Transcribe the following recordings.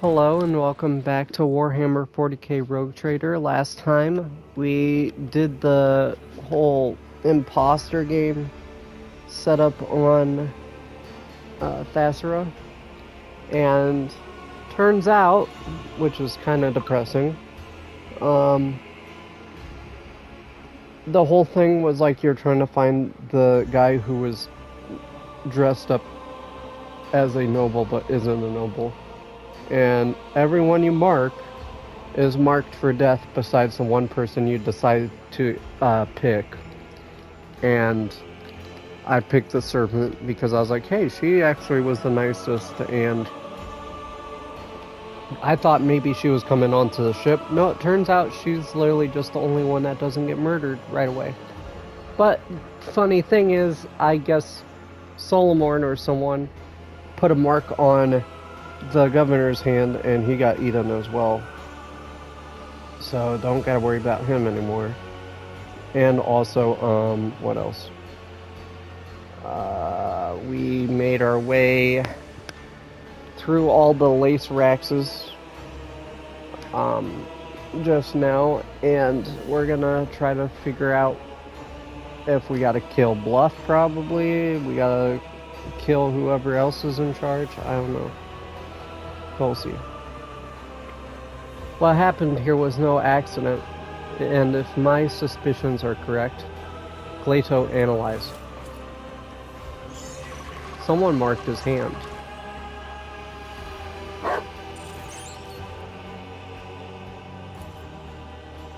Hello and welcome back to Warhammer 40k Rogue Trader. Last time we did the whole imposter game set up on Thasera, and turns out, which is kind of depressing, the whole thing was like you're trying to find the guy who was dressed up as a noble but isn't a noble. And everyone you mark is marked for death besides the one person you decide to pick. And I picked the servant because I was like, hey, she actually was the nicest, and I thought maybe she was coming onto the ship. No, it turns out she's literally just the only one that doesn't get murdered right away. But funny thing is, I guess Solomon or someone put a mark on the governor's hand and he got eaten as well. So don't gotta worry about him anymore. And also, what else? We made our way through all the lace raxes just now, and we're gonna try to figure out if we gotta kill Bluff. Probably we gotta kill whoever else is in charge. I don't know. We'll see. What happened here was no accident, and if my suspicions are correct, Glato analyzed. Someone marked his hand.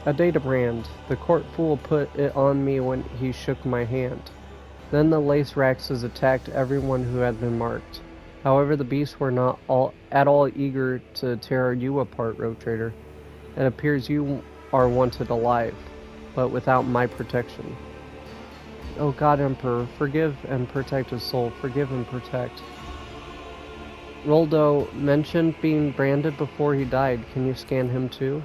A data brand. The court fool put it on me when he shook my hand. Then the lace raxes attacked everyone who had been marked. However, the beasts were not at all eager to tear you apart, Rogue Trader. It appears you are wanted alive, but without my protection. Oh God, Emperor, forgive and protect his soul. Forgive and protect. Roldo mentioned being branded before he died. Can you scan him too?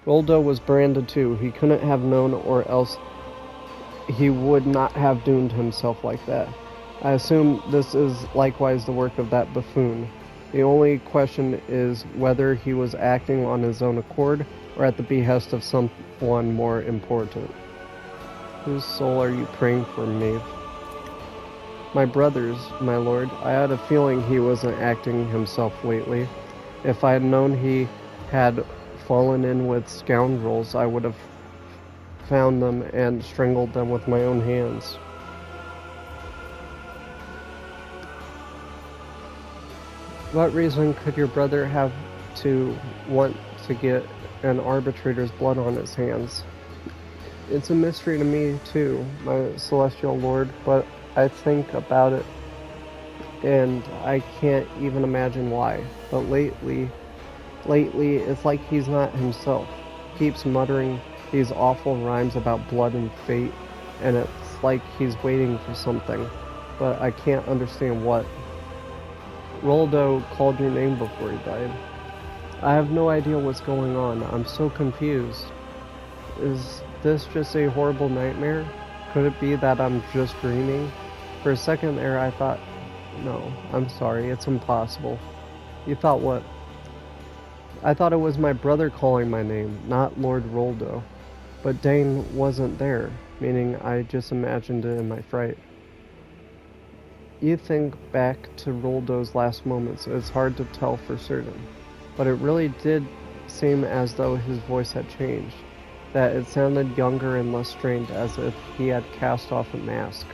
Roldo was branded too. He couldn't have known, or else he would not have doomed himself like that. I assume this is likewise the work of that buffoon. The only question is whether he was acting on his own accord or at the behest of someone more important. Whose soul are you praying for, Maeve? My brother's, my lord. I had a feeling he wasn't acting himself lately. If I had known he had fallen in with scoundrels, I would have found them and strangled them with my own hands. What reason could your brother have to want to get an arbitrator's blood on his hands? It's a mystery to me too, my celestial lord, but I think about it and I can't even imagine why. But lately it's like he's not himself. He keeps muttering these awful rhymes about blood and fate, and it's like he's waiting for something, but I can't understand what. Roldo called your name before he died. I have no idea what's going on. I'm so confused. Is this just a horrible nightmare? Could it be that I'm just dreaming? For a second there, I thought, no, I'm sorry, it's impossible. You thought what? I thought it was my brother calling my name, not Lord Roldo. But Dane wasn't there, meaning I just imagined it in my fright. You think back to Roldo's last moments, it's hard to tell for certain, but it really did seem as though his voice had changed, that it sounded younger and less strained, as if he had cast off a mask.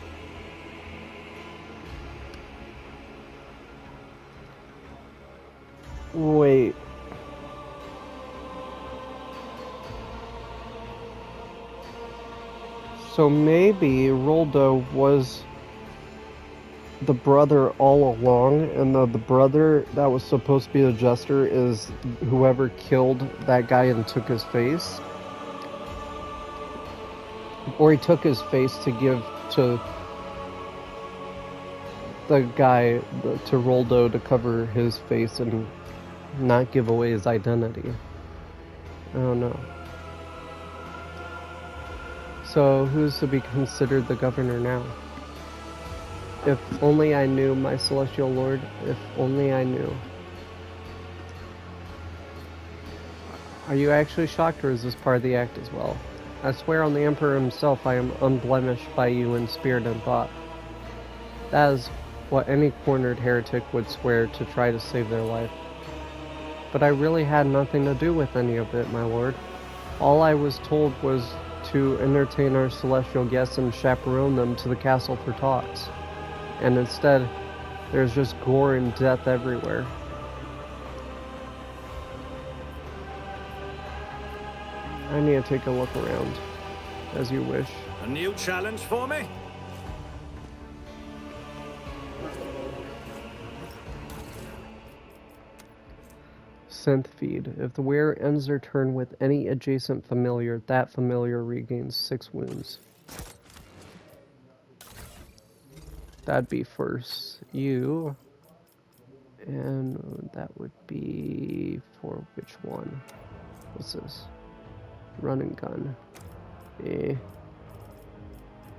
Wait. So maybe Roldo was the brother all along, and the brother that was supposed to be the jester is whoever killed that guy and took his face? Or he took his face to give to the guy, to Roldo, to cover his face and not give away his identity. I don't know. So who's to be considered the governor now? If only I knew, my celestial lord, if only I knew. Are you actually shocked, or is this part of the act as well? I swear on the Emperor himself I am unblemished by you in spirit and thought. That is what any cornered heretic would swear to try to save their life. But I really had nothing to do with any of it, my lord. All I was told was to entertain our celestial guests and chaperone them to the castle for talks. And instead, there's just gore and death everywhere. I need to take a look around, as you wish. A new challenge for me? Synth feed. If the wearer ends their turn with any adjacent familiar, that familiar regains 6 wounds. That'd be first you. And that would be for which one? What's this? Run and gun. Eh.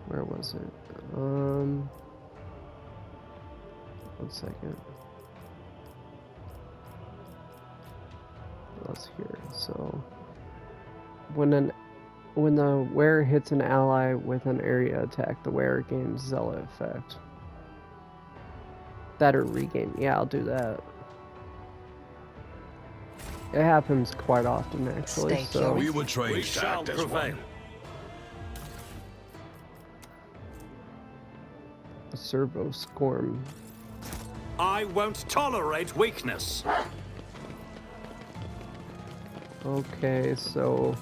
Where was it? 1 second. That's here. So when the wearer hits an ally with an area attack, the wearer gains zealot effect. That or regain. Yeah, I'll do that. It happens quite often, actually. So we were trained We to shall act as prevail. one. a servo scorn. I won't tolerate weakness. Okay, so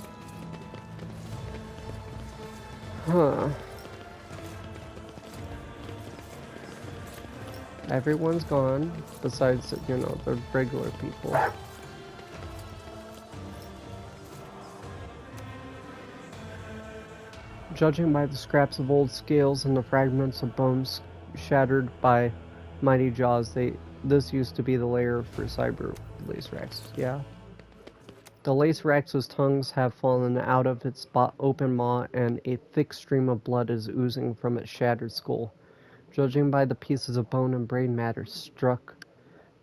everyone's gone, besides, you know, the regular people. Judging by the scraps of old scales and the fragments of bones shattered by mighty jaws, this used to be the lair for cyber lace racks. Yeah. The lace rax's tongues have fallen out of its open maw, and a thick stream of blood is oozing from its shattered skull. Judging by the pieces of bone and brain matter stuck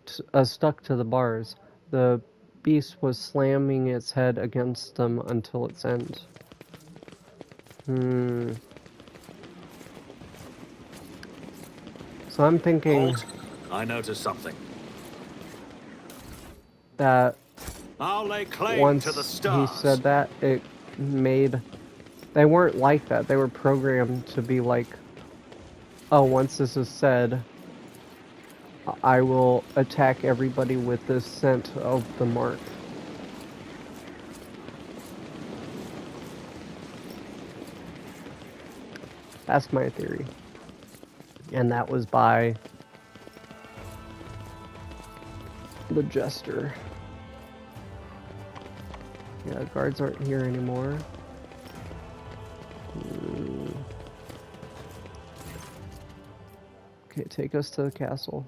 to the bars, the beast was slamming its head against them until its end. So I'm thinking Halt. I noticed something. that I'll lay claim once to the he stars. said that, it made... They weren't like that. They were programmed to be like, oh, once this is said, I will attack everybody with this scent of the mark. That's my theory. And that was by the Jester. Yeah, guards aren't here anymore. Okay, take us to the castle.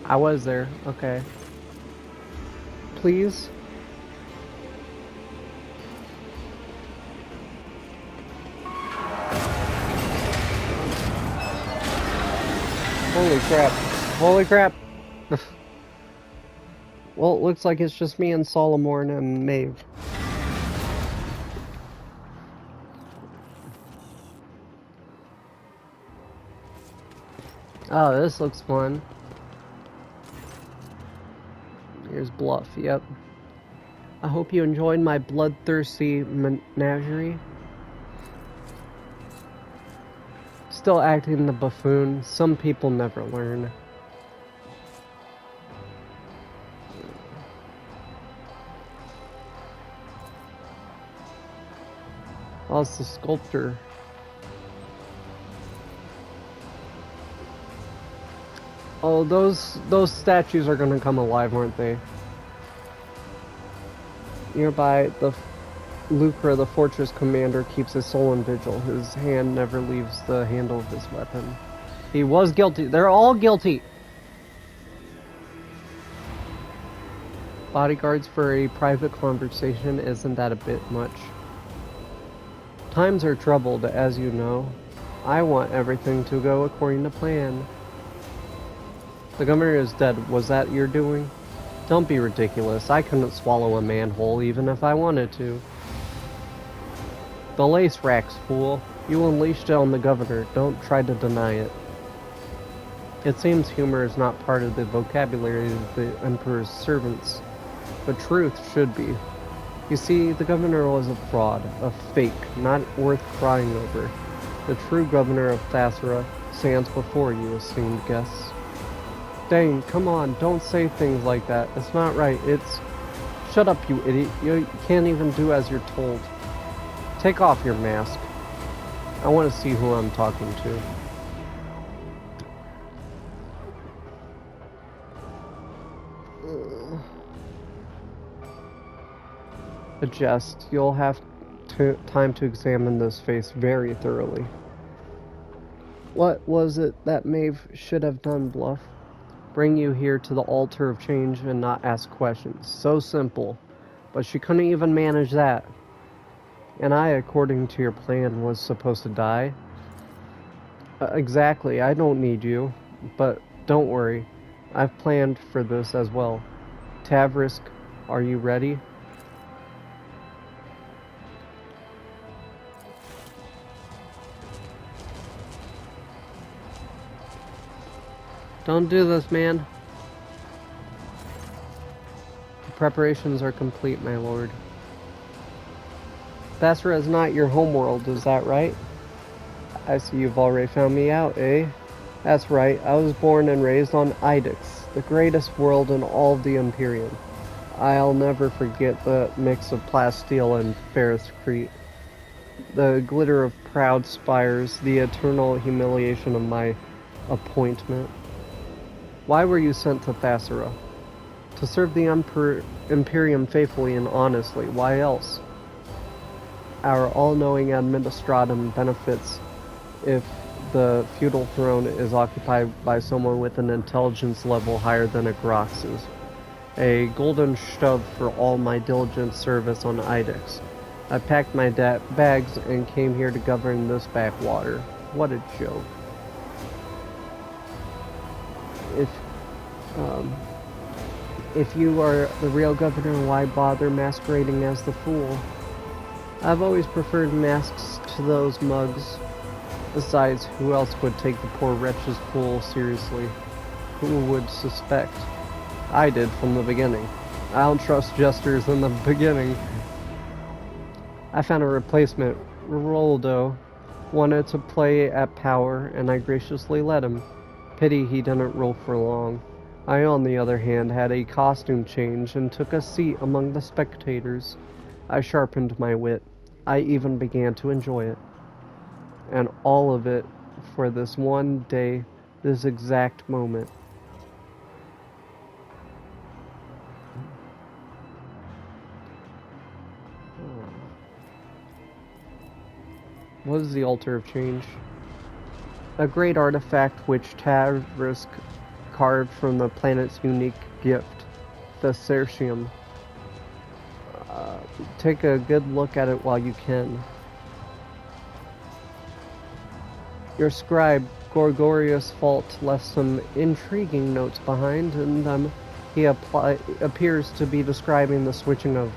I was there. Okay. Please. Holy crap. Holy crap. Well, it looks like it's just me and Solomon and Maeve. Oh, this looks fun. Here's Bluff, yep. I hope you enjoyed my bloodthirsty menagerie. Still acting the buffoon. Some people never learn. Oh, it's the sculptor. Oh, those statues are gonna come alive, aren't they? Nearby, the Lucra, the fortress commander, keeps his soul in vigil. His hand never leaves the handle of his weapon. He was guilty. They're all guilty. Bodyguards for a private conversation, isn't that a bit much? Times are troubled, as you know. I want everything to go according to plan. The governor is dead. Was that your doing? Don't be ridiculous. I couldn't swallow a manhole even if I wanted to. The lace racks, fool. You unleashed it on the governor. Don't try to deny it. It seems humor is not part of the vocabulary of the Emperor's servants, but truth should be. You see, the governor was a fraud, a fake, not worth crying over. The true governor of Thasara stands before you, esteemed guests. Dane, come on, don't say things like that. It's not right. Shut up, you idiot. You can't even do as you're told. Take off your mask. I want to see who I'm talking to. A jest. You'll have time to examine this face very thoroughly. What was it that Maeve should have done, Bluff? Bring you here to the altar of change and not ask questions. So simple. But she couldn't even manage that. And I, according to your plan, was supposed to die? Exactly, I don't need you. But don't worry. I've planned for this as well. Tavrisk, are you ready? Don't do this, man. The preparations are complete, my lord. Thasara is not your homeworld, is that right? I see you've already found me out, eh? That's right, I was born and raised on Idix, the greatest world in all of the Imperium. I'll never forget the mix of plasteel and Ferris Crete. The glitter of proud spires, the eternal humiliation of my appointment. Why were you sent to Thasara? To serve the Imperium faithfully and honestly. Why else? Our all-knowing administratum benefits if the feudal throne is occupied by someone with an intelligence level higher than a Grox's. A golden shove for all my diligent service on Idix. I packed my bags and came here to govern this backwater. What a joke. If you are the real governor, why bother masquerading as the fool? I've always preferred masks to those mugs. Besides, who else would take the poor wretch's fool seriously? Who would suspect? I did from the beginning. I don't trust jesters in the beginning. I found a replacement. Roldo wanted to play at power, and I graciously let him. Pity he didn't rule for long. I, on the other hand, had a costume change and took a seat among the spectators. I sharpened my wit. I even began to enjoy it. And all of it for this one day, this exact moment. What is the Altar of Change? A great artifact which Tavrisk carved from the planet's unique gift, the Certium. Take a good look at it while you can. Your scribe, Gorgorius Fault, left some intriguing notes behind, and he appears to be describing the switching of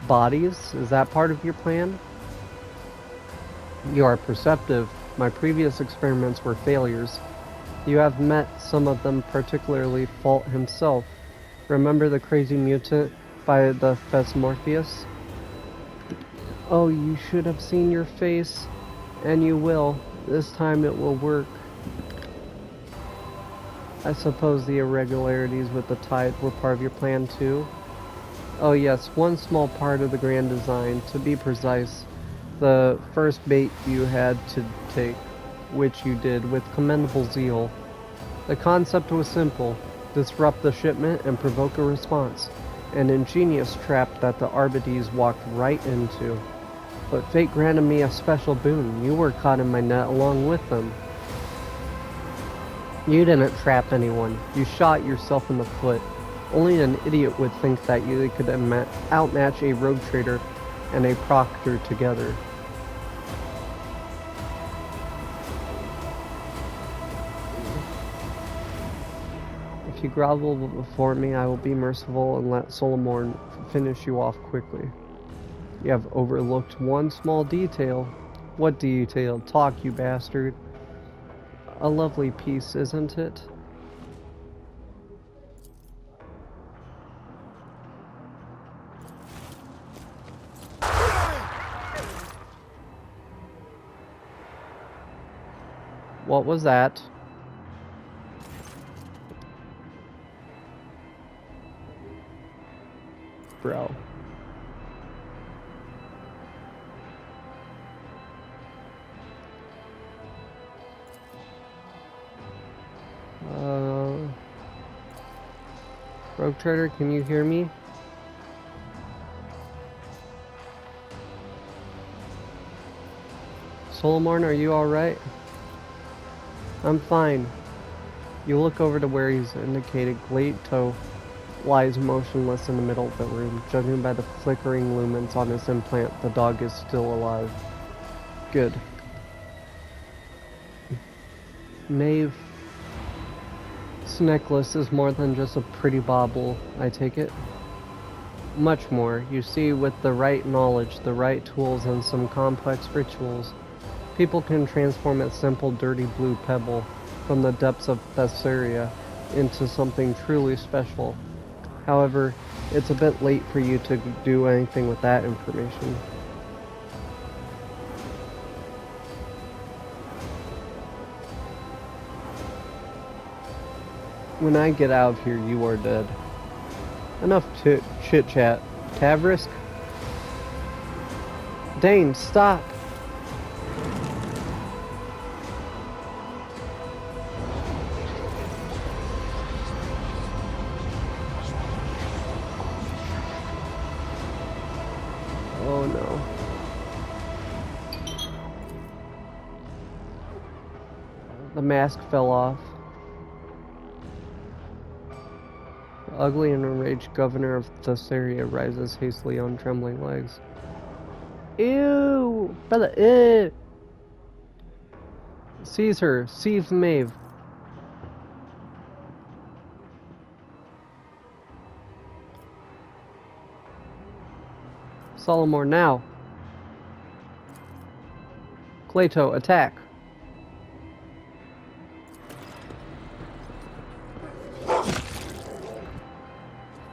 bodies. Is that part of your plan? You are perceptive. My previous experiments were failures. You have met some of them, particularly Fault himself. Remember the crazy mutant by the Thesmorpheus? Oh, you should have seen your face, and you will. This time it will work. I suppose the irregularities with the tide were part of your plan too? Oh yes, one small part of the grand design. To be precise, the first bait you had to take, which you did with commendable zeal. The concept was simple. Disrupt the shipment and provoke a response. An ingenious trap that the Arbites walked right into. But fate granted me a special boon. You were caught in my net along with them. You didn't trap anyone. You shot yourself in the foot. Only an idiot would think that you could outmatch a rogue trader and a proctor together. If you grovel before me, I will be merciful and let Solomorn finish you off quickly. You have overlooked one small detail. What detail? Talk, you bastard. A lovely piece, isn't it? What was that? Bro. Rogue Trader, can you hear me? Solomorn, are you alright? I'm fine. You look over to where he's indicated. Glato lies motionless in the middle of the room. Judging by the flickering lumens on his implant, the dog is still alive. Good. Maeve, this necklace is more than just a pretty bauble, I take it? Much more. You see, with the right knowledge, the right tools, and some complex rituals, people can transform a simple dirty blue pebble from the depths of Thessaria into something truly special. However, it's a bit late for you to do anything with that information. When I get out of here, you are dead. Enough chit-chat. Tavrisk? Dane, stop! Oh no. The mask fell off. The ugly and enraged governor of Thessaria rises hastily on trembling legs. Ew! Brother, ew! Seize her! Seize Maeve! Solomor, now! Glato, attack!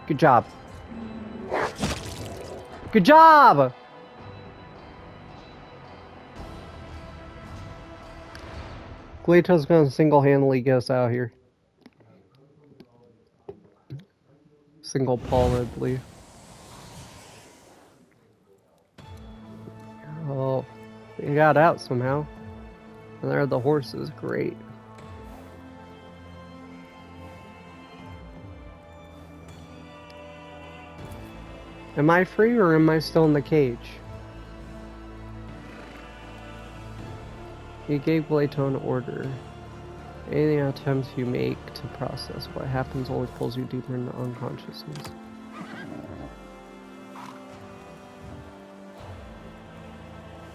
Good job. Good job! Glato's gonna single-handedly get us out of here. Single-pauledly. Oh, they got out somehow. And there are the horses, great. Am I free or am I still in the cage? You gave Glato an order. Any attempts you make to process what happens only pulls you deeper into unconsciousness.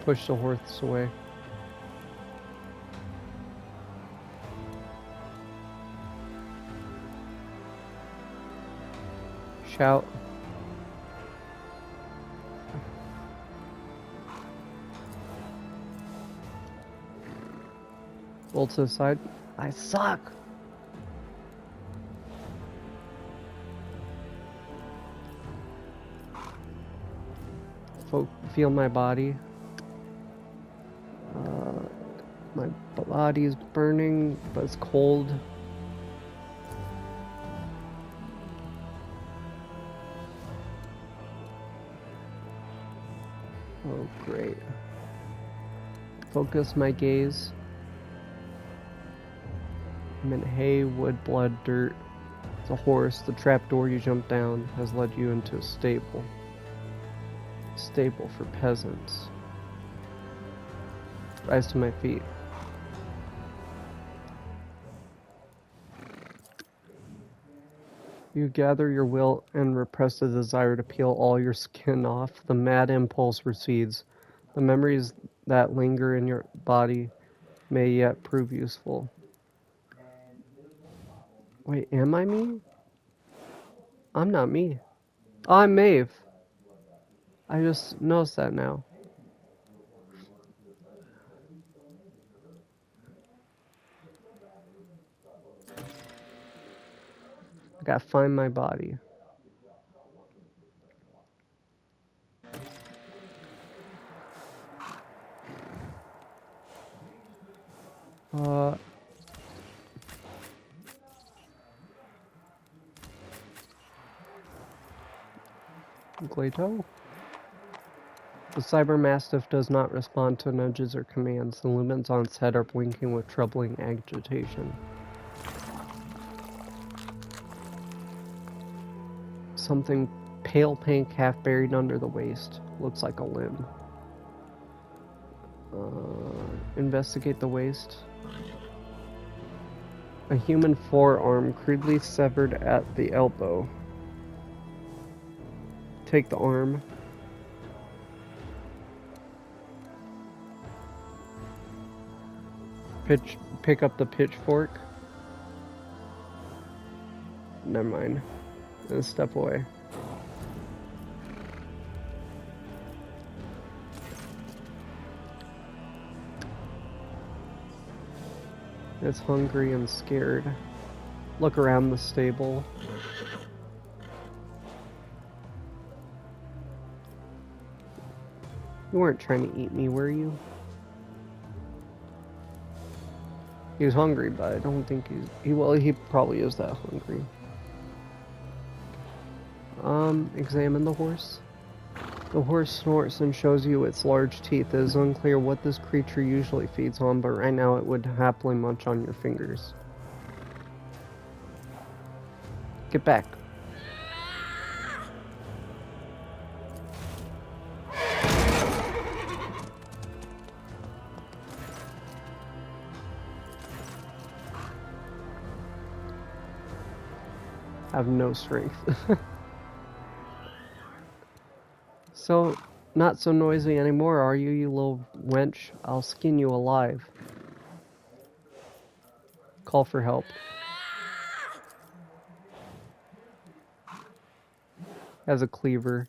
Push the horse away. Shout. Roll to the side. I suck! Feel my body. My body is burning, but it's cold. Oh, great. Focus my gaze. I'm in hay, wood, blood, dirt. It's a horse. The trapdoor you jumped down has led you into a stable. Stable for peasants. Rise to my feet. You gather your will and repress the desire to peel all your skin off. The mad impulse recedes. The memories that linger in your body may yet prove useful. Wait, am I me? I'm not me. Oh, I'm Maeve. I just noticed that now. I gotta find my body. Glato? The Cyber Mastiff does not respond to nudges or commands. The lumens on its head are blinking with troubling agitation. Something pale pink, half buried under the waist. Looks like a limb. Investigate the waist. A human forearm crudely severed at the elbow. Take the arm. Pick up the pitchfork. Never mind. And step away. It's hungry and scared. Look around the stable. You weren't trying to eat me, were you? He was hungry, but I don't think he probably is that hungry. Examine the horse. The horse snorts and shows you its large teeth. It is unclear what this creature usually feeds on, but right now it would happily munch on your fingers. Get back. I have no strength. So, not so noisy anymore, are you, you little wench? I'll skin you alive. Call for help. Has a cleaver.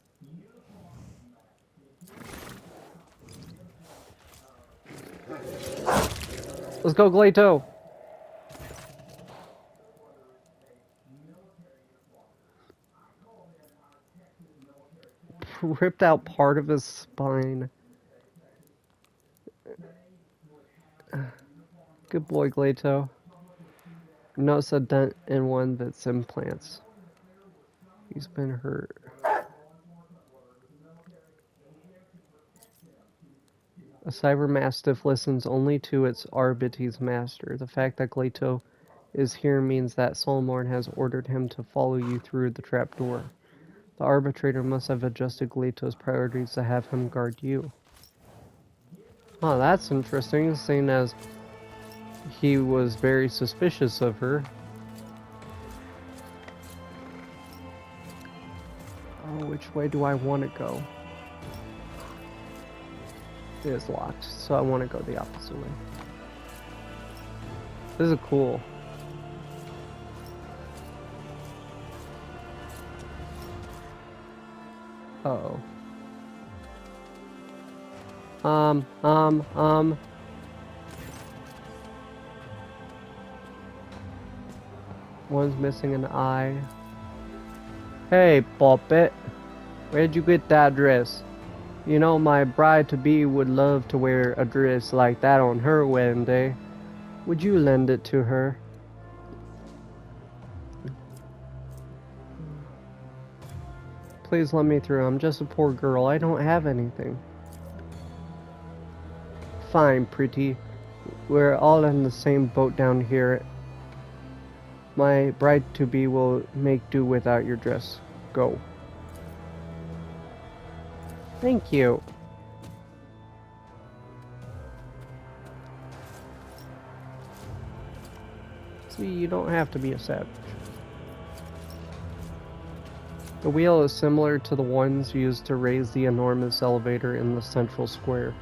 Let's go, Glato! Ripped out part of his spine. Good boy, Glato. Notice a dent in one of its implants. He's been hurt. A cyber mastiff listens only to its Arbites master. The fact that Glato is here means that Solmorn has ordered him to follow you through the trapdoor. The arbitrator must have adjusted Glato's priorities to have him guard you. Oh, that's interesting, seeing as he was very suspicious of her. Oh, which way do I want to go? It is locked, so I want to go the opposite way. This is cool. Uh-oh. One's missing an eye. Hey, Poppet. Where'd you get that dress? You know, my bride-to-be would love to wear a dress like that on her wedding day. Would you lend it to her? Please let me through. I'm just a poor girl. I don't have anything. Fine, pretty. We're all in the same boat down here. My bride-to-be will make do without your dress. Go. Thank you. See, you don't have to be a savage. The wheel is similar to the ones used to raise the enormous elevator in the central square.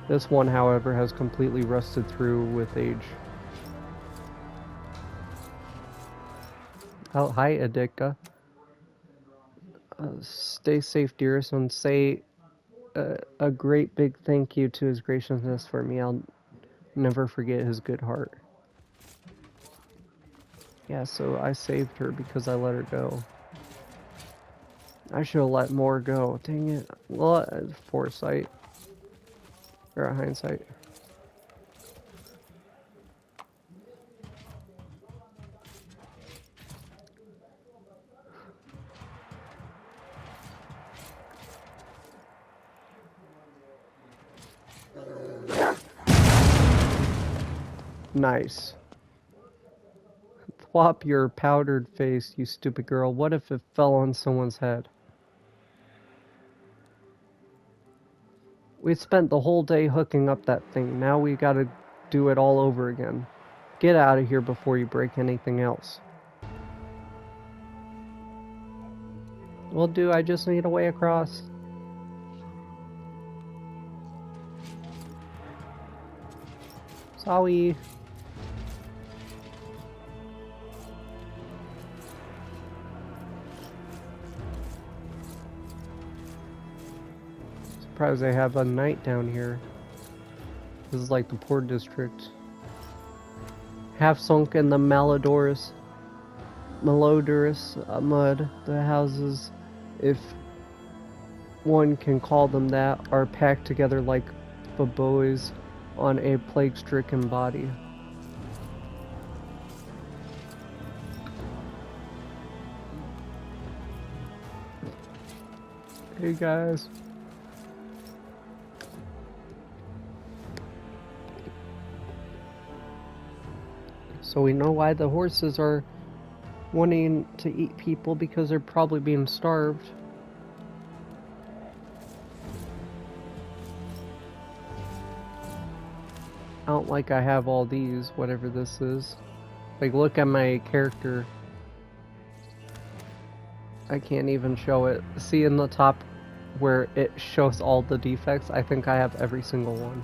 This one, however, has completely rusted through with age. Oh, hi, Adika. Stay safe, dearest, and say a great big thank you to his graciousness for me. I'll never forget his good heart. Yeah, so I saved her because I let her go. I should have let more go. Dang it. Well, foresight. Or hindsight. Nice. Flop your powdered face, you stupid girl. What if it fell on someone's head? We spent the whole day hooking up that thing. Now we gotta do it all over again. Get out of here before you break anything else. Well, I just need a way across. Sorry. Surprised they have a knight down here. This is like the Port District. Half sunk in the malodorous mud. The houses, if one can call them that, are packed together like baboes on a plague-stricken body. Hey guys. So we know why the horses are wanting to eat people, because they're probably being starved. I don't like I have all these, whatever this is. Like, look at my character. I can't even show it. See in the top where it shows all the defects? I think I have every single one.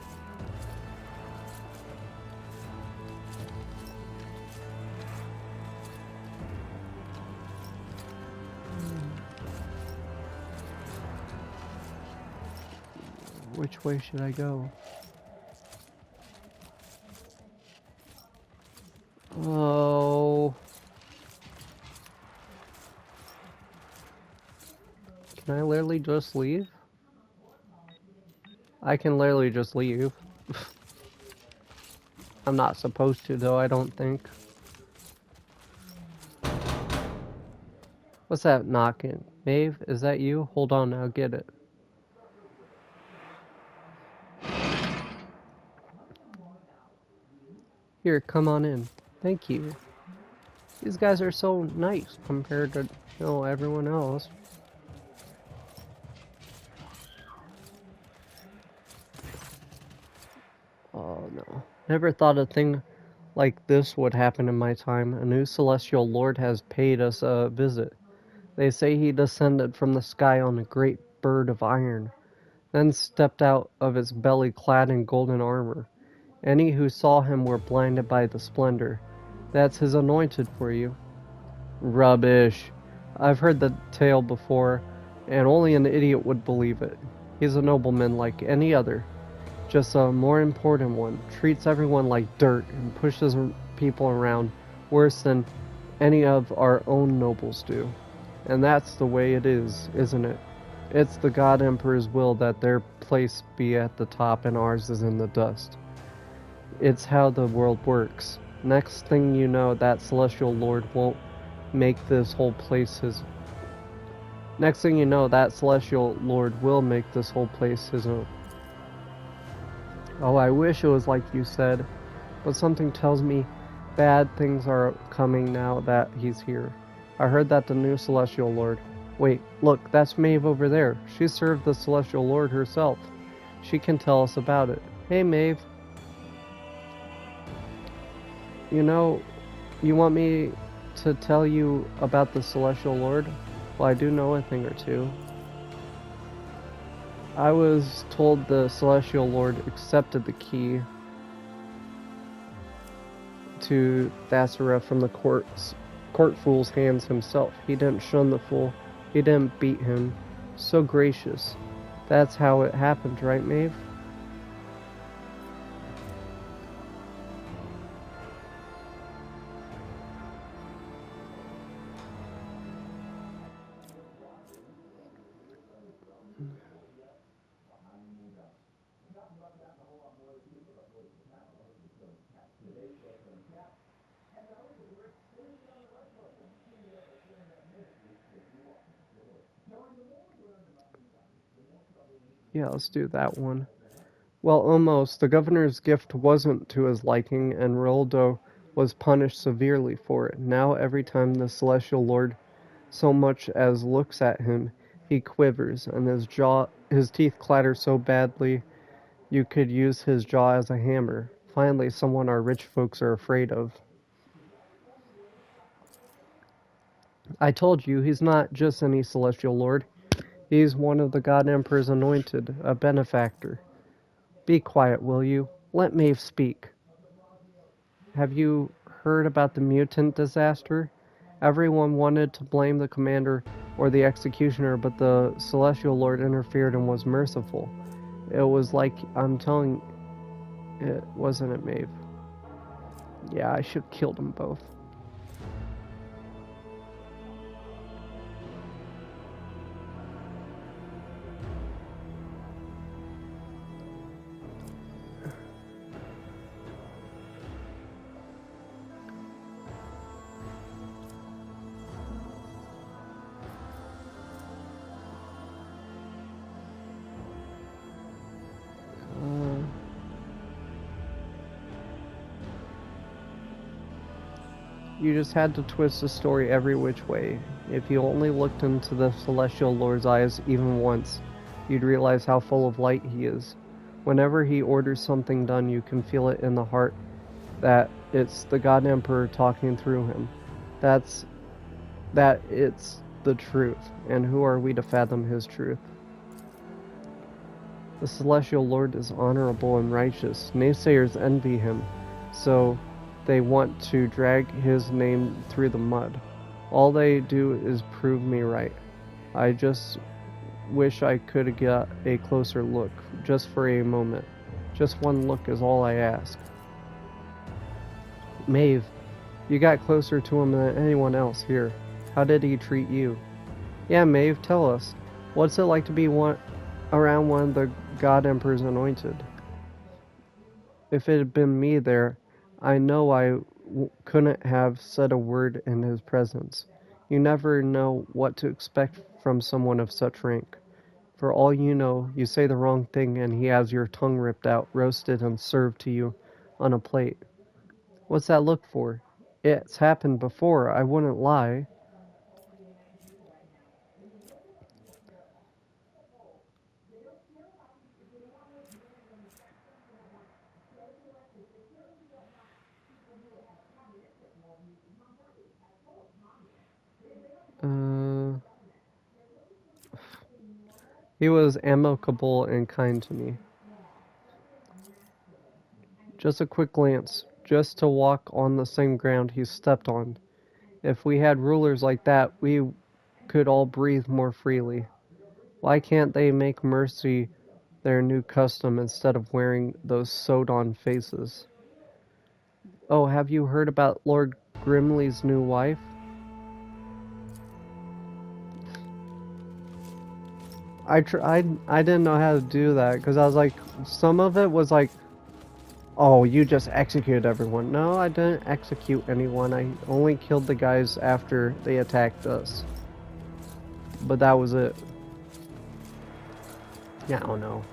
Which way should I go? Oh. Can I literally just leave? I can literally just leave. I'm not supposed to though, I don't think. What's that knocking? Maeve, is that you? Hold on, I'll get it. Here, come on in. Thank you. These guys are so nice compared to, everyone else. Oh no. Never thought a thing like this would happen in my time. A new celestial lord has paid us a visit. They say he descended from the sky on a great bird of iron, then stepped out of its belly clad in golden armor. Any who saw him were blinded by the splendor. That's his anointed for you. Rubbish. I've heard the tale before, and only an idiot would believe it. He's a nobleman like any other, just a more important one. Treats everyone like dirt and pushes people around worse than any of our own nobles do. And that's the way it is, isn't it? It's the God Emperor's will that their place be at the top and ours is in the dust. It's how the world works. Next thing you know, that celestial lord won't make this whole place his... Next thing you know, that celestial lord will make this whole place his own. Oh, I wish it was like you said, but something tells me bad things are coming now that he's here. I heard that the new celestial lord... Wait, look, that's Maeve over there. She served the celestial lord herself. She can tell us about it. Hey, Maeve. You want me to tell you about the celestial lord? Well, I do know a thing or two. I was told the celestial lord accepted the key to Thasera from the courts court fool's hands himself. He didn't shun the fool. He didn't beat him. So gracious. That's how it happened, right, Maeve? Yeah, let's do that one. Well, almost. The governor's gift wasn't to his liking, and Roldo was punished severely for it. Now, every time the Celestial Lord so much as looks at him, he quivers, and his teeth clatter so badly you could use his jaw as a hammer. Finally, someone our rich folks are afraid of. I told you, he's not just any Celestial Lord. He's one of the God Emperor's anointed, a benefactor. Be quiet, will you? Let Maeve speak. Have you heard about the mutant disaster? Everyone wanted to blame the commander or the executioner, but the Celestial Lord interfered and was merciful. It was like I'm telling it, wasn't it, Maeve? Yeah, I should have killed them both. You just had to twist the story every which way. If you only looked into the Celestial Lord's eyes even once, you'd realize how full of light he is. Whenever he orders something done, you can feel it in the heart that it's the God Emperor talking through him. That it's the truth, and who are we to fathom his truth? The Celestial Lord is honorable and righteous. Naysayers envy him, so they want to drag his name through the mud. All they do is prove me right. I just wish I could get a closer look, just for a moment. Just one look is all I ask. Maeve, you got closer to him than anyone else here. How did he treat you? Yeah, Maeve, tell us. What's it like to be around one of the God Emperor's anointed? If it had been me there, I know I couldn't have said a word in his presence. You never know what to expect from someone of such rank. For all you know, you say the wrong thing and he has your tongue ripped out, roasted, and served to you on a plate. What's that look for? It's happened before, I wouldn't lie. He was amicable and kind to me. Just a quick glance, just to walk on the same ground he stepped on. If we had rulers like that, we could all breathe more freely. Why can't they make mercy their new custom instead of wearing those sewed-on faces? Oh, have you heard about Lord Grimley's new wife? I didn't know how to do that because I was like, some of it was like, oh, you just executed everyone. No, I didn't execute anyone. I only killed the guys after they attacked us. But that was it. Yeah, I don't know.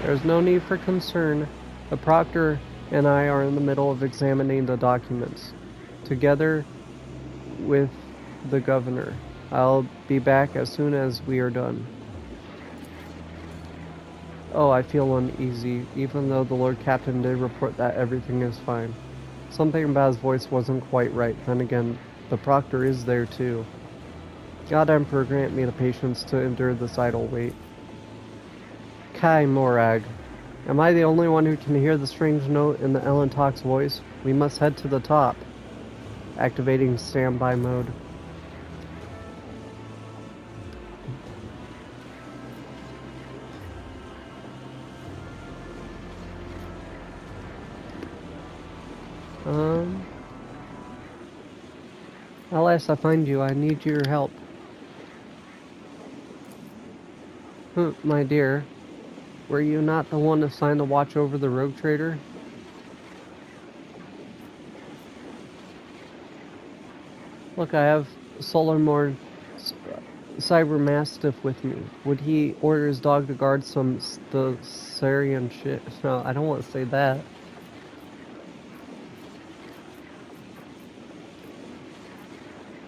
There's no need for concern. The proctor and I are in the middle of examining the documents, together with the governor. I'll be back as soon as we are done. Oh, I feel uneasy, even though the Lord Captain did report that everything is fine. Something about his voice wasn't quite right. Then again, the Proctor is there too. God Emperor grant me the patience to endure this idle wait. Kai Morag. Am I the only one who can hear the strange note in the Ellen Talk's voice? We must head to the top. Activating standby mode. Alas, I find you. I need your help. My dear, were you not the one assigned to watch over the rogue trader? Look, I have Solarmorn Cyber Mastiff with me. Would he order his dog to guard the Syrian shit? No, I don't want to say that.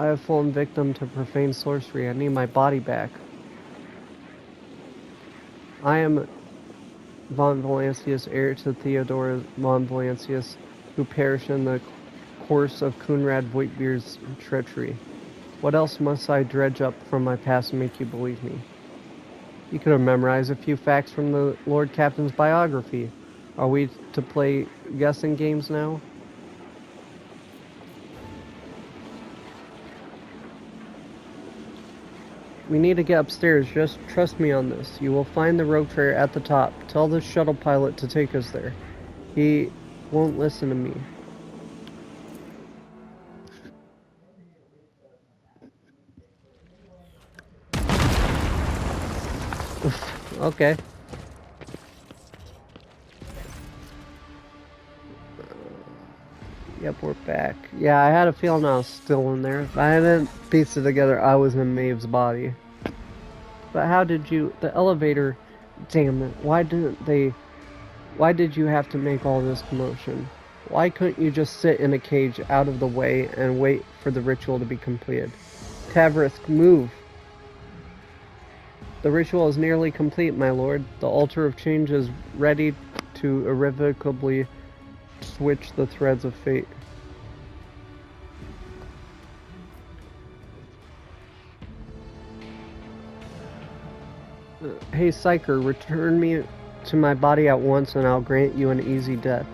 I have fallen victim to profane sorcery. I need my body back. I am von Valancius, heir to Theodora von Valancius, who perished in the course of Kunrad Voigtbeer's treachery. What else must I dredge up from my past to make you believe me? You could have memorized a few facts from the Lord Captain's biography. Are we to play guessing games now? We need to get upstairs. Just trust me on this. You will find the rogue trader at the top. Tell the shuttle pilot to take us there. He won't listen to me. Okay. Yep, we're back. Yeah, I had a feeling I was still in there. If I hadn't pieced it together, I was in Maeve's body. But how did you... The elevator... Damn it. Why did you have to make all this commotion? Why couldn't you just sit in a cage out of the way and wait for the ritual to be completed? Tavrisk, move! The ritual is nearly complete, my lord. The altar of change is ready to irrevocably switch the threads of fate. Hey, Psyker, return me to my body at once and I'll grant you an easy death.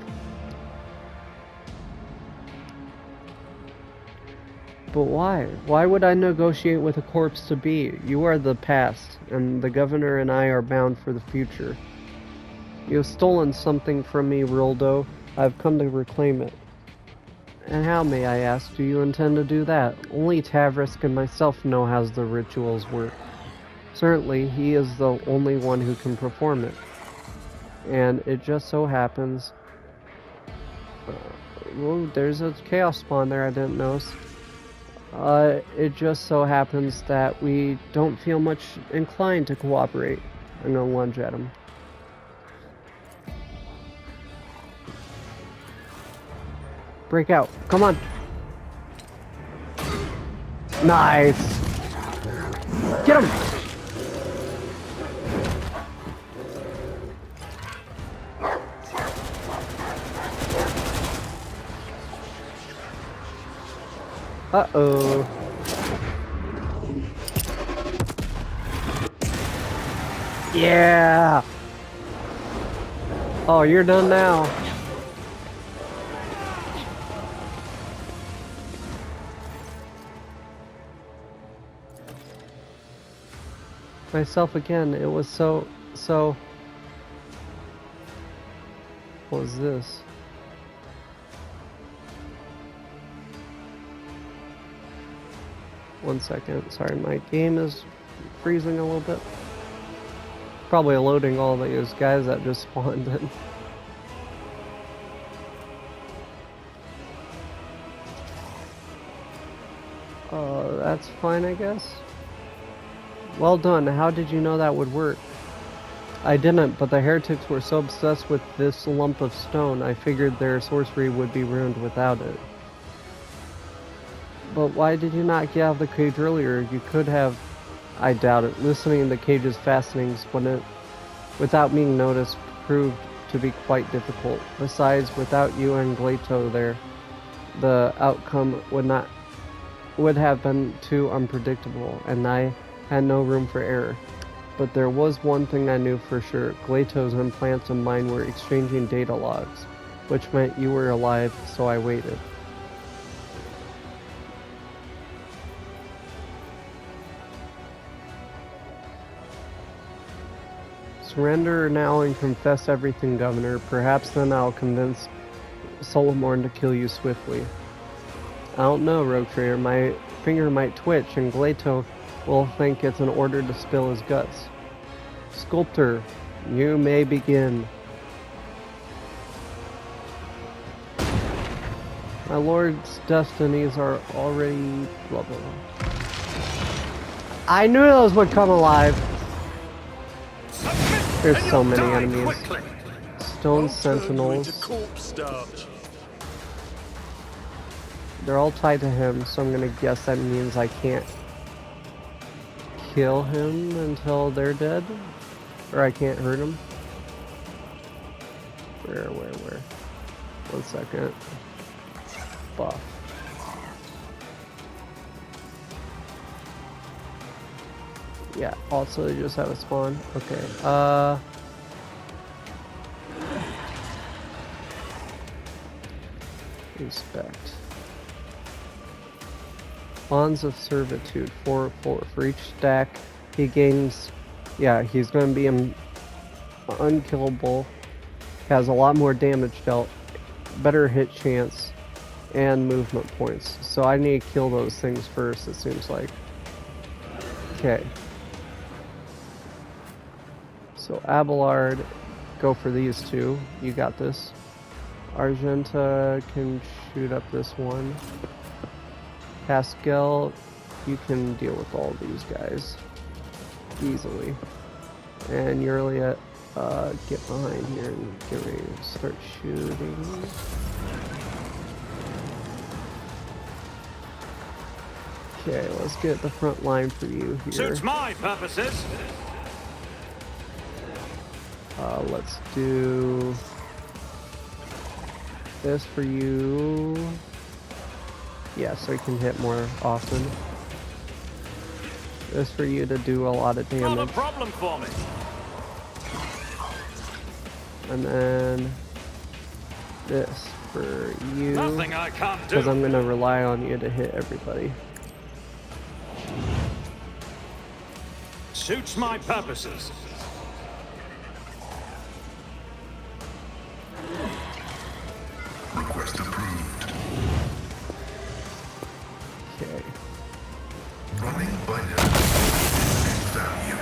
But why? Why would I negotiate with a corpse to be? You are the past, and the governor and I are bound for the future. You have stolen something from me, Roldo. I have come to reclaim it. And how, may I ask, do you intend to do that? Only Tavrisk and myself know how the rituals work. Certainly, he is the only one who can perform it. And it just so happens... oh, there's a chaos spawn there I didn't notice. It just so happens that we don't feel much inclined to cooperate. I'm gonna lunge at him. Break out. Come on. Nice. Get him. Uh-oh. Yeah. Oh, you're done now. Myself again. It was so... What was this? One second. Sorry, my game is freezing a little bit. Probably loading all these guys that just spawned in. That's fine, I guess. Well done. How did you know that would work? I didn't, but the heretics were so obsessed with this lump of stone, I figured their sorcery would be ruined without it. But why did you not get out of the cage earlier? You could have... I doubt it. Listening to the cage's fastenings wouldn't without being noticed proved to be quite difficult. Besides, without you and Glato there, the outcome would have been too unpredictable, and I had no room for error. But there was one thing I knew for sure. Glato's implants and mine were exchanging data logs, which meant you were alive, so I waited. Surrender now and confess everything, Governor. Perhaps then I'll convince Solomorn to kill you swiftly. I don't know, Rogue Trader. My finger might twitch, and Glato will think it's an order to spill his guts. Sculptor, you may begin. My lord's destinies are already blah blah blah. I knew those would come alive. There's so many enemies. Stone sentinels. They're all tied to him, so I'm gonna guess that means I can't kill him until they're dead? Or I can't hurt him? Where? 1 second. Buff. Yeah, also they just have a spawn. Okay, Respect. Bonds of Servitude, 4 for each stack. He gains, yeah, he's going to be unkillable. Has a lot more damage dealt, better hit chance, and movement points. So I need to kill those things first, it seems like. Okay. So Abelard, go for these two. You got this. Argenta can shoot up this one. Pascal, you can deal with all these guys easily. And Yurlia, get behind here and get ready to start shooting. Okay, let's get the front line for you here. Suits my purposes. Let's do this for you. Yeah, so you can hit more often. This for you to do a lot of damage. Not a problem for me. And then this for you. Nothing I can't do. Because I'm gonna rely on you to hit everybody. Suits my purposes. Request approved. Okay. Running binary. Value.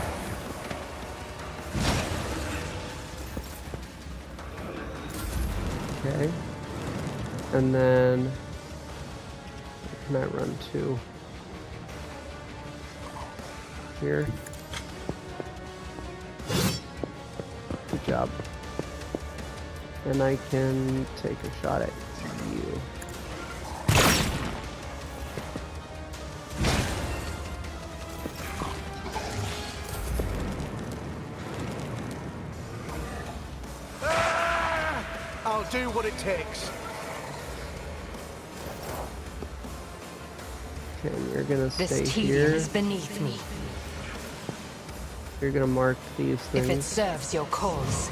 Okay. And then where can I run to? Here. Good job. And I can take a shot at you. I'll do what it takes. Okay, you're gonna stay This tedium here. is beneath me. You're gonna mark these things. If it serves your cause.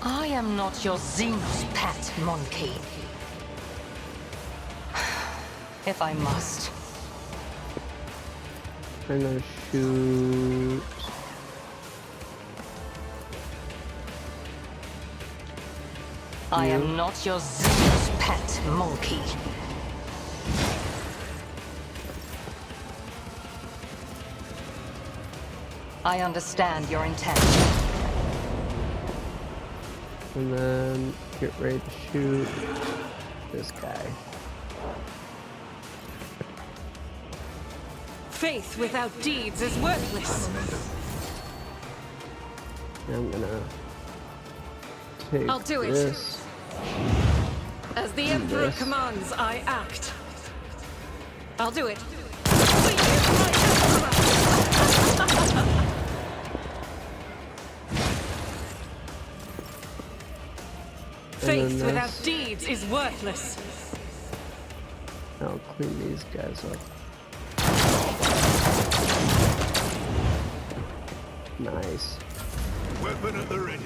I am not your Xenos pet, monkey. If I must. I'm gonna shoot. I am not your Xenos pet, monkey. I understand your intent. And then get ready to shoot this guy. Faith without deeds is worthless. And I'm gonna take I'll do it. this. As the Emperor this. commands, I act. I'll do it. For you, my Emperor! Faith then without this. deeds is worthless. I'll clean these guys up. Nice. Weapon at the ready.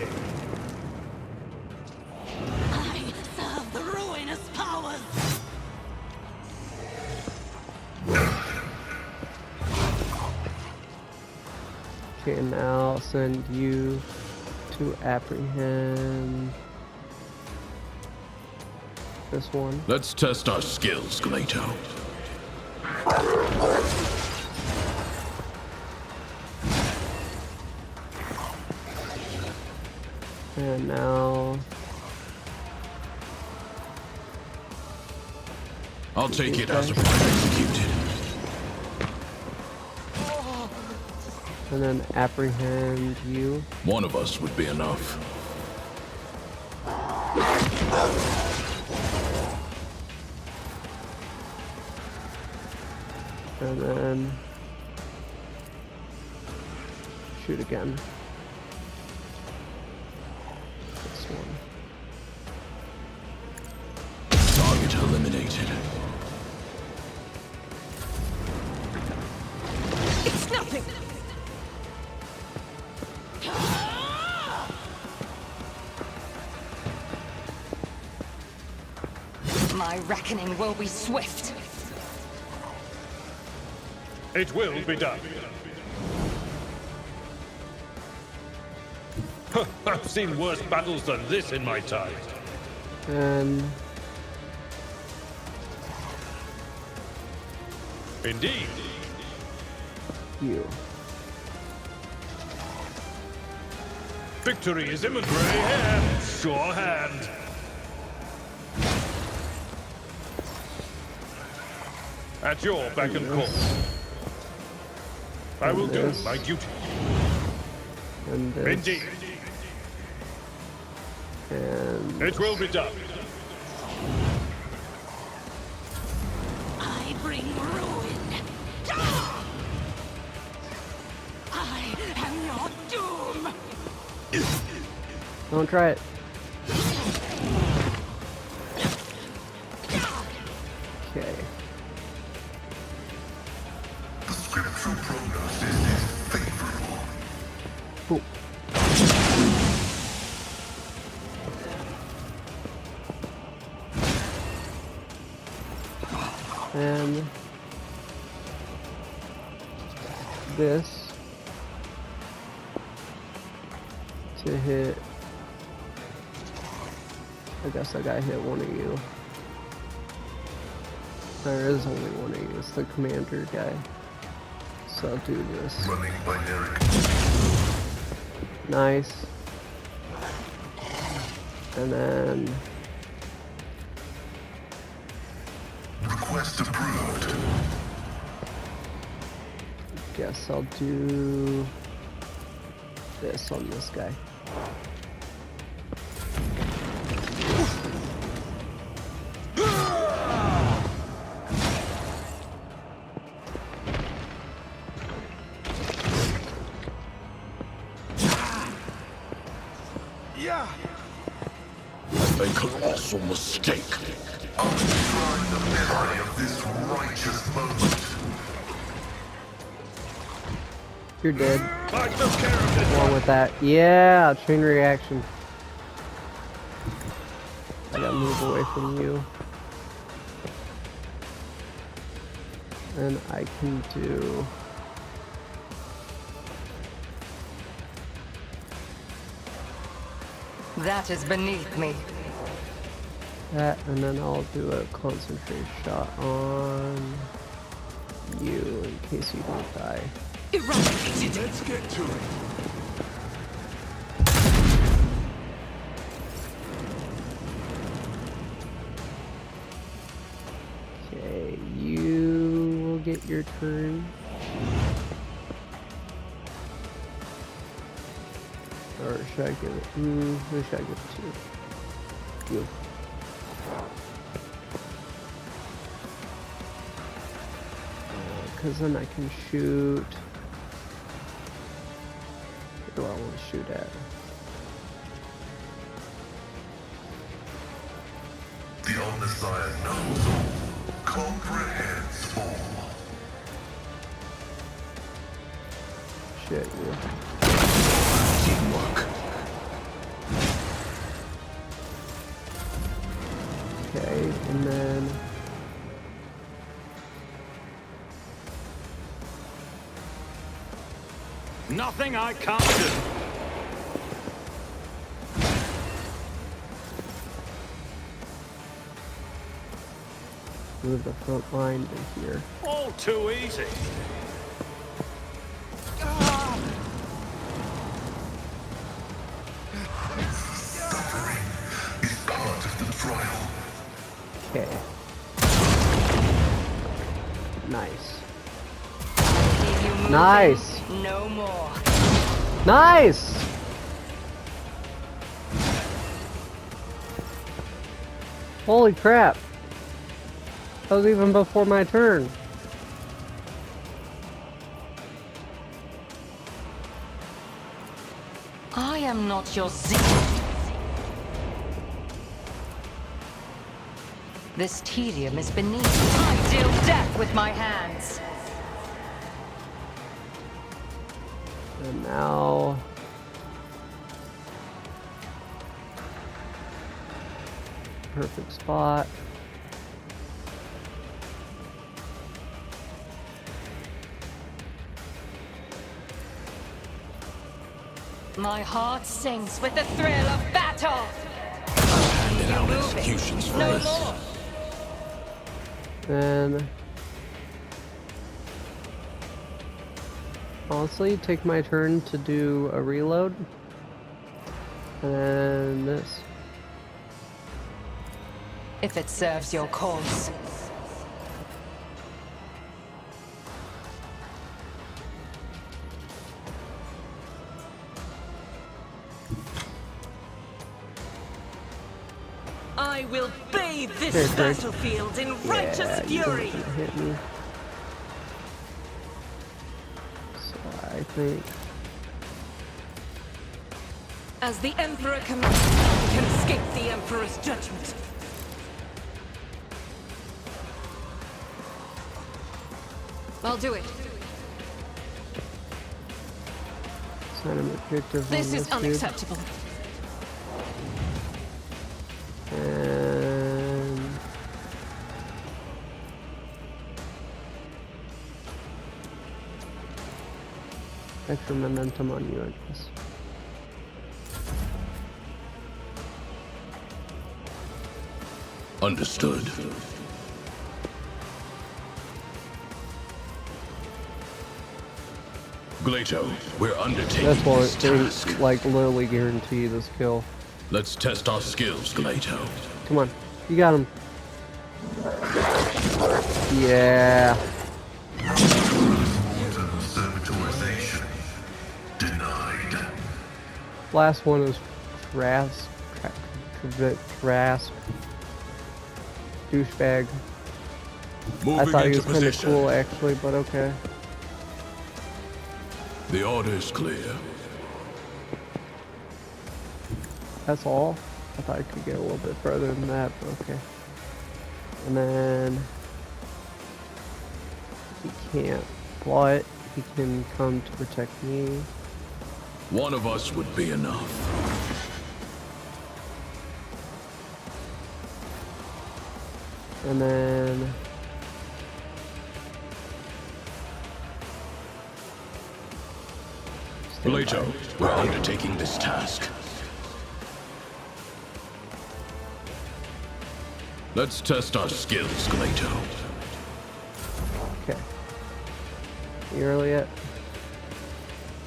I serve the ruinous powers. Okay, now I'll send you to apprehend this one. Let's test our skills, Glato. And now I'll take it as a plan executed. and then apprehend you. One of us would be enough. And then shoot again. This one. Target eliminated. It's nothing. My reckoning will be swift. It will be done. I've seen worse battles than this in my time. And Indeed. you. Victory is in the grey hand. Sure hand. At your beck and call. I will do This. my duty. And this. Indeed. And It will be done. I bring ruin. I am your doom. don't try it. Okay. The scriptural prognosis is favorable. Cool. And this to hit. I guess I gotta hit one of you. There is only one of you. It's the commander guy. So I'll do this. Running binary. Nice. And then Request approved. guess I'll do this on this guy. Yeah. A colossal mistake. I'll try the memory of this righteous moment. You're dead. I took care of it. Along with that. Yeah, chain reaction. I gotta move away from you. And I can do That is beneath me. that, and then I'll do a concentrate shot on you in case you don't die. Eradicated. Let's get to it. Okay, you will get your turn. Or should I give it? Who should I give it to? You. Because then I can shoot. Who do I want to shoot at? The Omnissiah knows all, comprehends all. Shit, you. Teamwork. Okay, and then Nothing I can't do. move the front line to here. All too easy. Suffering is part of the trial. Okay. Nice. Keep you moving. Nice. No more. Nice! Holy crap. That was even before my turn. I am not your zeal. This tedium is beneath me. I deal death with my hands. And now... perfect spot. My heart sings with the thrill of battle. Handed out Moving. executions for No us. more. Then... honestly, take my turn to do a reload. And then this. If it serves your cause. I will bathe this Here, Greg. battlefield in righteous You don't fury. have to hit me. So I think... As the Emperor commands, none can escape the Emperor's judgment. I'll do it. Sign of objective on This is dude. unacceptable. And... extra momentum on you, I guess. Understood. Glato, we're undertaking That's why this task. they like literally guarantee this kill. Let's test our skills, Glato. Come on, you got him. Yeah. Order servitorization denied. Last one is Trask. Trask. Douchebag. Moving I thought he into was kind of position. cool actually, but okay. The order is clear. That's all? I thought I could get a little bit further than that, but okay. And then... he can't, but he can come to protect me. One of us would be enough. And then... stand Glato, by. we're undertaking this task. Let's test our skills, Glato. Okay. You early yet?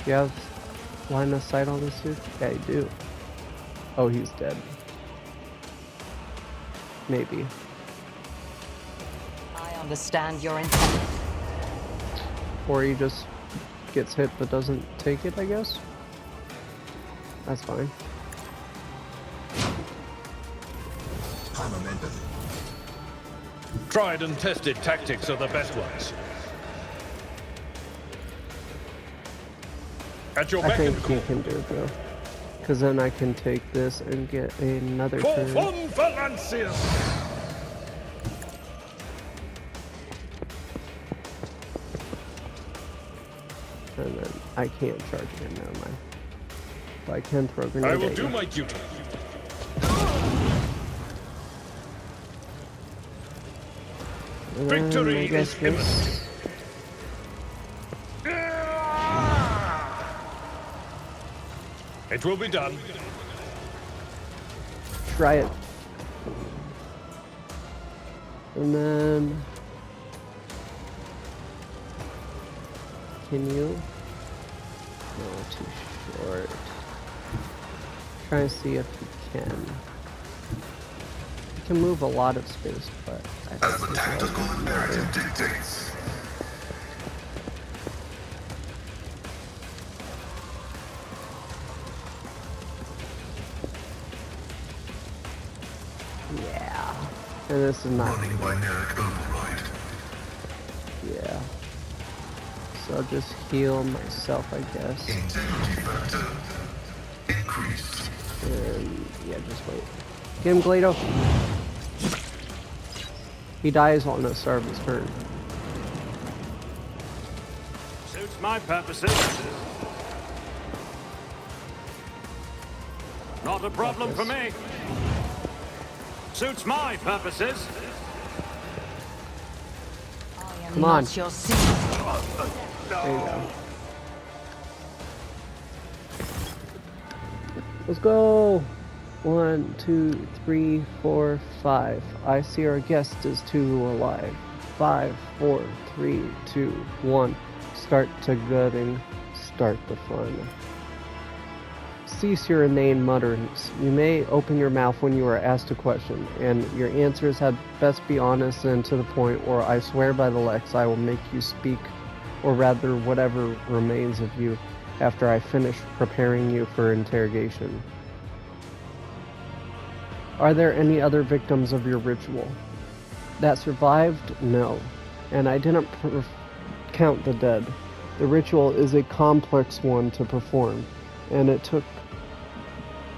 You have line of sight on this dude? Yeah, you do. Oh, he's dead. Maybe. I understand your intent. Or he just gets hit but doesn't take it, I guess? That's fine. Tried and tested tactics are the best ones. At your I beck think and he call. can do it though. Because then I can take this and get another For turn. von Valancius! I can't charge again, never mind. But I can throw a grenade I will at do you. my duty. And then Victory I guess is this. It will be done. Try it. And then... Can you? No, too short. Try and see if you can. You can move a lot of space, but I As don't the think tactical that'll matter. imperative dictates. Yeah. And this is not. Running binaric override. Yeah. So I'll just heal myself, I guess. Integrity factor increased. And yeah, just wait. Get him, Glado. He dies on the start of his turn. Suits my purposes. Not a problem for me. Suits my purposes. I am Come on. not your seed. There you go. Let's go! 1, 2, 3, 4, 5. I see our guest is too alive. 5, 4, 3, 2, 1. Start to gutting. Start the fun. Cease your inane mutterings. You may open your mouth when you are asked a question, and your answers had best be honest and to the point, or I swear by the Lex I will make you speak, or rather whatever remains of you, after I finish preparing you for interrogation. Are there any other victims of your ritual? That survived? No. And I didn't count the dead. The ritual is a complex one to perform, and it took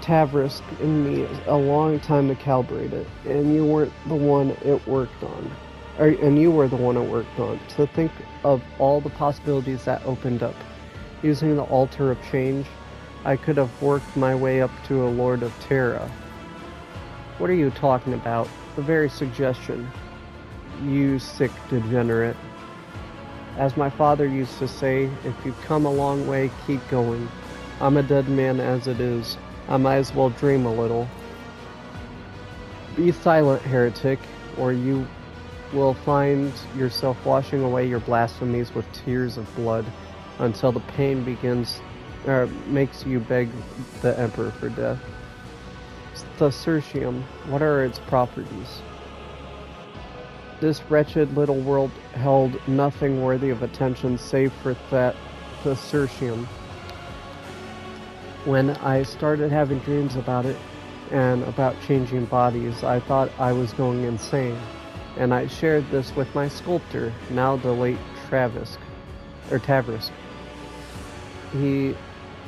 Tavrisk and me a long time to calibrate it, and you weren't the one it worked on. And you were the one it worked on. To think of all the possibilities that opened up. Using the altar of change, I could have worked my way up to a Lord of Terra. What are you talking about? The very suggestion. You sick degenerate. As my father used to say, if you've come a long way, keep going. I'm a dead man as it is. I might as well dream a little. Be silent, heretic, or you will find yourself washing away your blasphemies with tears of blood until the pain makes you beg the Emperor for death. Thessertium, what are its properties? This wretched little world held nothing worthy of attention save for that Thessertium. When I started having dreams about it and about changing bodies, I thought I was going insane, and I shared this with my sculptor, now the late Tavrisk. He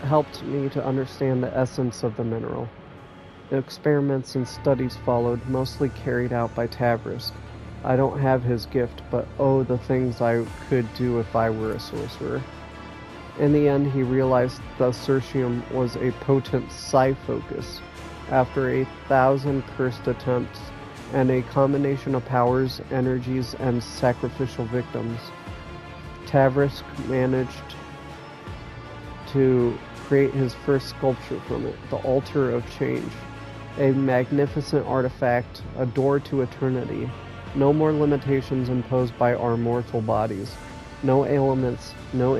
helped me to understand the essence of the mineral. Experiments and studies followed, mostly carried out by Tavrisk. I don't have his gift, but oh, the things I could do if I were a sorcerer. In the end, he realized the Thessertium was a potent psi-focus. After 1,000 cursed attempts, and a combination of powers, energies, and sacrificial victims, Tavrisk managed to create his first sculpture from it, the Altar of Change. A magnificent artifact, a door to eternity. No more limitations imposed by our mortal bodies. No ailments, no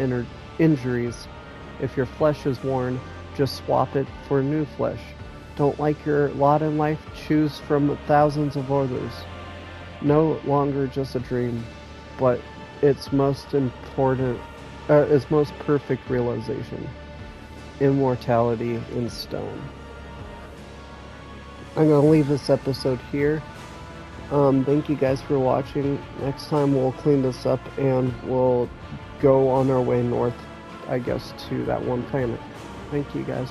injuries. If your flesh is worn, just swap it for new flesh. Don't like your lot in life? Choose from thousands of others. No longer just a dream, but its most perfect realization. Immortality in stone. I'm going to leave this episode here. Thank you guys for watching. Next time we'll clean this up and we'll go on our way north, I guess, to that one planet. Thank you guys.